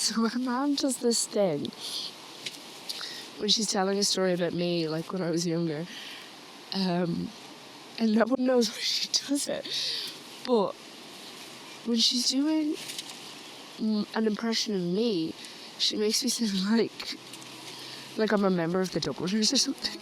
So my mom does this thing when she's telling a story about me, like when I was younger, and no one knows why she does it. But when she's doing an impression of me, she makes me sound like I'm a member of the Dubliners or something.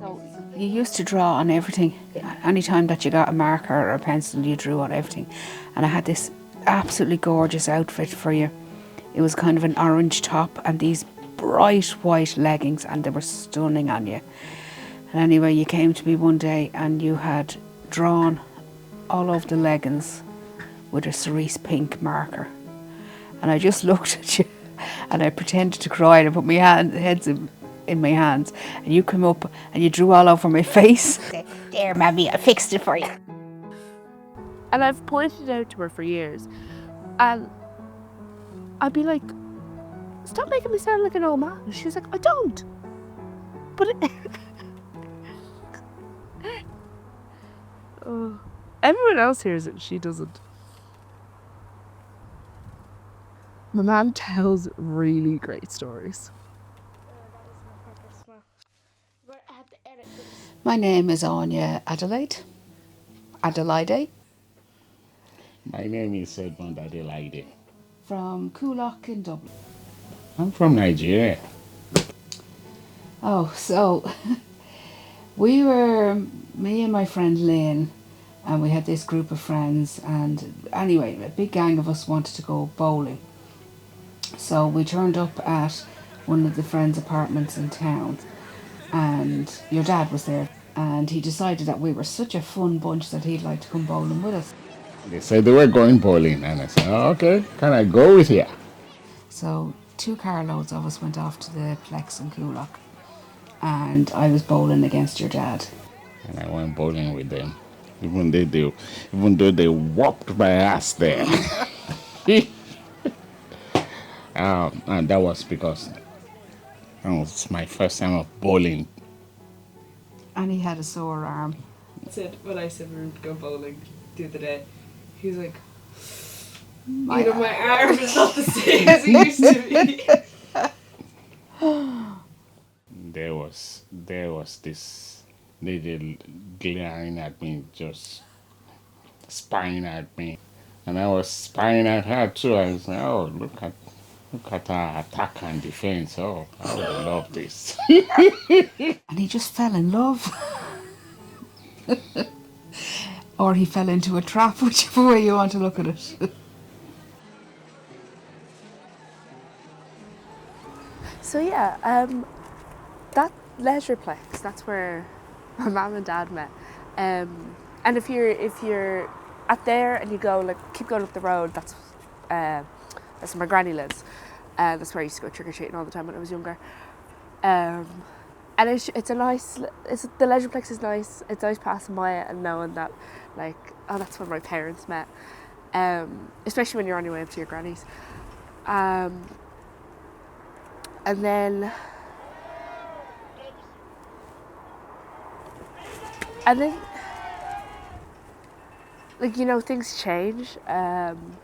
So you used to draw on everything. Anytime that you got a marker or a pencil, you drew on everything. And I had this absolutely gorgeous outfit for you. It was kind of an orange top and these bright white leggings, and they were stunning on you. And anyway, you came to me one day and you had drawn all over the leggings with a cerise pink marker. And I just looked at you and I pretended to cry and I put my heads in my hands, and you came up and you drew all over my face. There, Mammy, I fixed it for you. And I've pointed it out to her for years. And I'd be like, stop making me sound like an old man. And she's like, I don't. But everyone else hears it, she doesn't. My mum tells really great stories. My name is Leila Adelaide. Adelaide. My name is Leila Adelaide. From Coolock in Dublin. I'm from Nigeria. Oh, so me and my friend Lynn, and we had this group of friends, and anyway, a big gang of us wanted to go bowling. So we turned up at one of the friends' apartments in town, and your dad was there, and he decided that we were such a fun bunch that he'd like to come bowling with us. They said they were going bowling, and I said, oh, okay, can I go with you? So 2 carloads of us went off to the Plex in Coolock, and I was bowling against your dad. And I went bowling with them, even though they whopped my ass there. And that was because it was my first time of bowling. And he had a sore arm. When I said we would go bowling the other day, he was like, My arm is not the same as it used to be. There was this lady glaring at me, just spying at me, and I was spying at her too. I was like, oh, look at her attack and defense. Oh, I would love this. And he just fell in love. Or he fell into a trap, whichever way you want to look at it. So yeah, that Leisureplex, that's where my mum and dad met. And if you're at there and you go keep going up the road, that's where my granny lives. That's where I used to go trick or treating all the time when I was younger. And it's the Leisureplex is nice. It's nice passing by it and knowing that that's where my parents met. Especially when you're on your way up to your granny's. And then things change. And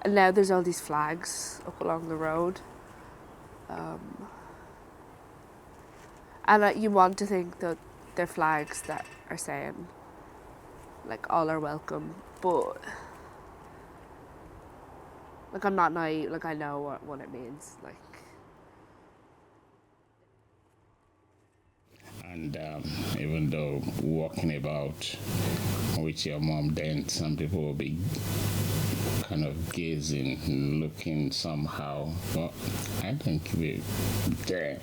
now there's all these flags up along the road. And you want to think that they're flags that are saying, all are welcome. But, I'm not naive. I know what it means. And even though walking about with your mom, then some people will be kind of gazing, looking somehow. But I think we're there.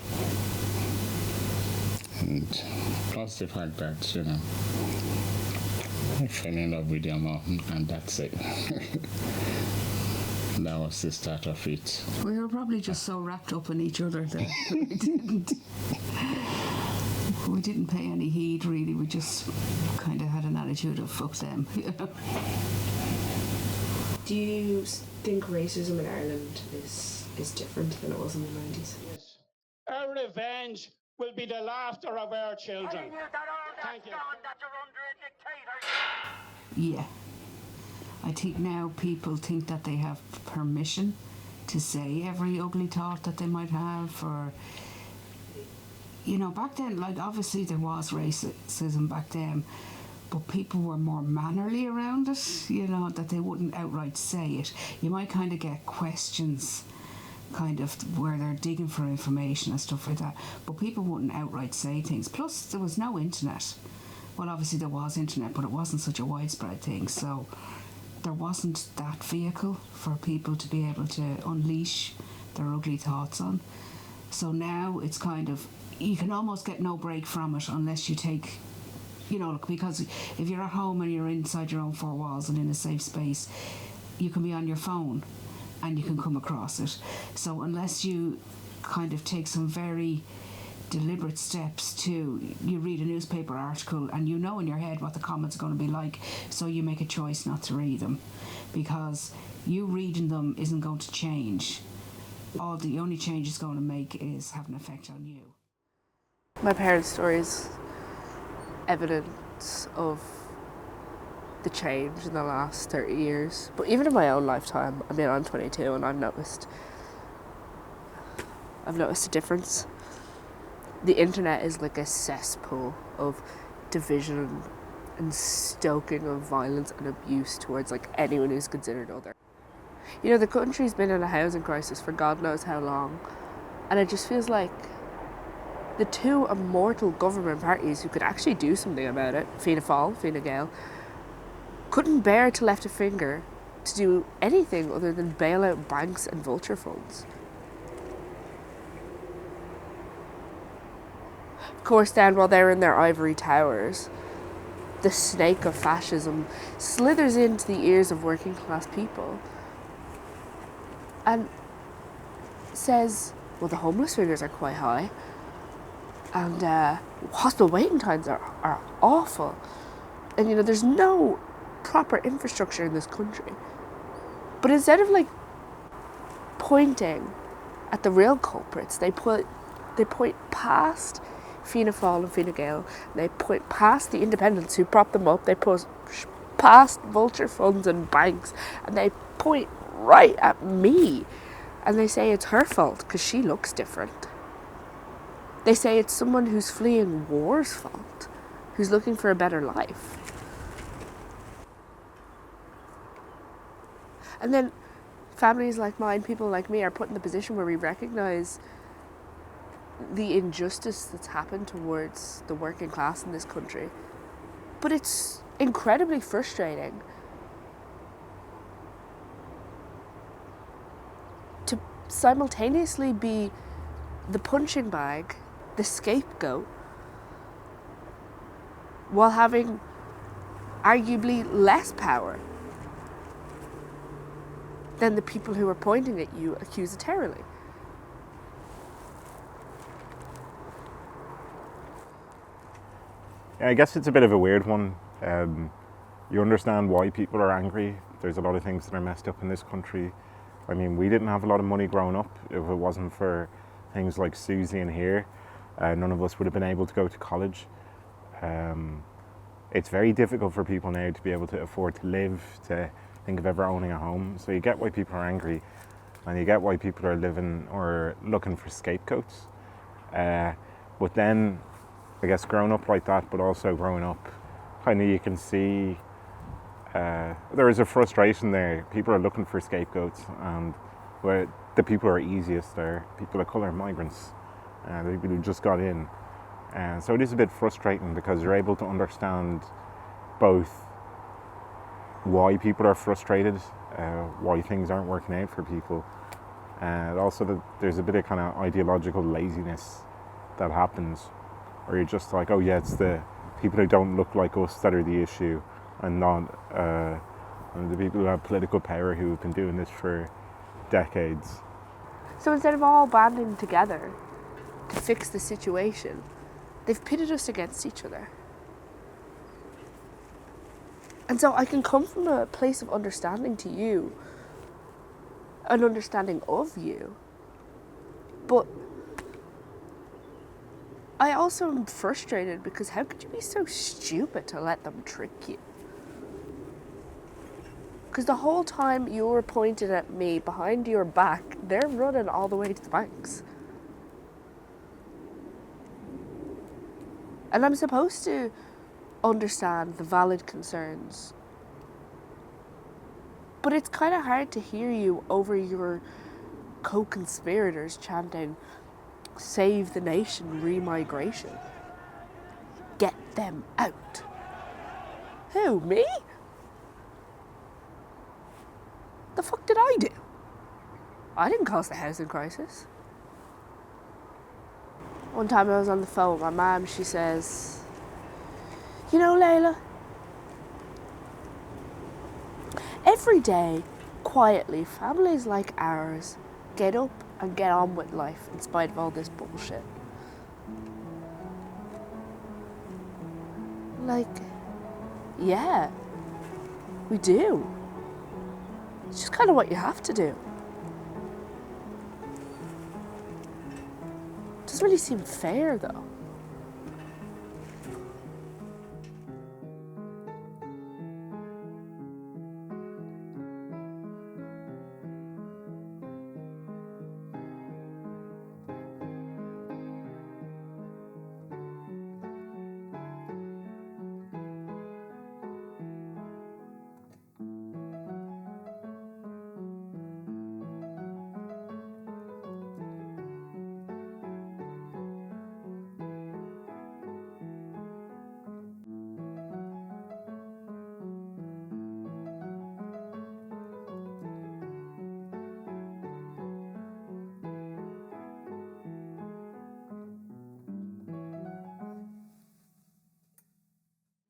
And plus the fact that, I fell in love with your mom, and that's it. That was the start of it. We were probably just so wrapped up in each other that we didn't pay any heed, really. We just kind of had an attitude of fuck them. Do you think racism in Ireland is different than it was in the 90s? Yes. Our revenge will be the laughter of our children. Thank you. Yeah. I think now people think that they have permission to say every ugly thought that they might have, or back then, like, obviously there was racism back then, but people were more mannerly around it, that they wouldn't outright say it. You might kind of get questions kind of where they're digging for information and stuff like that, but people wouldn't outright say things. Plus there was no internet. Well, obviously there was internet, but it wasn't such a widespread thing, so there wasn't that vehicle for people to be able to unleash their ugly thoughts on. So now it's kind of, you can almost get no break from it unless you take, because if you're at home and you're inside your own four walls and in a safe space, you can be on your phone and you can come across it. So unless you kind of take some very deliberate steps you read a newspaper article and you know in your head what the comments are going to be like, so you make a choice not to read them, because you reading them isn't going to change. The only change it's going to make is have an effect on you. My parents' story is evidence of the change in the last 30 years. But even in my own lifetime, I mean, I'm 22 and I've noticed a difference. The internet is like a cesspool of division and stoking of violence and abuse towards like anyone who's considered other. The country's been in a housing crisis for God knows how long, and it just feels like the two immortal government parties who could actually do something about it, Fianna Fáil, Fine Gael, couldn't bear to lift a finger to do anything other than bail out banks and vulture funds. Of course, then, while they're in their ivory towers, the snake of fascism slithers into the ears of working class people and says, well, the homeless figures are quite high and hospital waiting times are awful, and there's no proper infrastructure in this country. But instead of like pointing at the real culprits, they point past Fianna Fáil and Fine Gael, they point past the independents who prop them up, they push past vulture funds and banks, and they point right at me, and they say it's her fault because she looks different. They say it's someone who's fleeing war's fault, who's looking for a better life. And then families like mine, people like me, are put in the position where we recognise the injustice that's happened towards the working class in this country. But it's incredibly frustrating to simultaneously be the punching bag, the scapegoat, while having arguably less power than the people who are pointing at you accusatorily. I guess it's a bit of a weird one. You understand why people are angry. There's a lot of things that are messed up in this country. I mean, we didn't have a lot of money growing up. If it wasn't for things like Susie and here, none of us would have been able to go to college. It's very difficult for people now to be able to afford to live, to think of ever owning a home. So you get why people are angry, and you get why people are living or looking for scapegoats. But then, I guess growing up like that, but also growing up, kind of you can see there is a frustration there. People are looking for scapegoats, and where the people who are easiest are people of colour, migrants, the people who just got in. So it is a bit frustrating because you're able to understand both why people are frustrated, why things aren't working out for people, and also that there's a bit of kind of ideological laziness that happens, where you're just like, oh yeah, it's the people who don't look like us that are the issue, and not the people who have political power who have been doing this for decades. So instead of all banding together to fix the situation, they've pitted us against each other. And so I can come from a place of understanding to you, an understanding of you, but I also am frustrated because how could you be so stupid to let them trick you? Because the whole time you were pointing at me behind your back, they're running all the way to the banks. And I'm supposed to understand the valid concerns. But it's kind of hard to hear you over your co-conspirators chanting, "Save the nation, remigration. Get them out." Who, me? The fuck did I do? I didn't cause the housing crisis. One time I was on the phone with my mum, she says, "You know, Leila, every day, quietly, families like ours get up and get on with life in spite of all this bullshit." Like, yeah, we do. It's just kind of what you have to do. Doesn't really seem fair, though.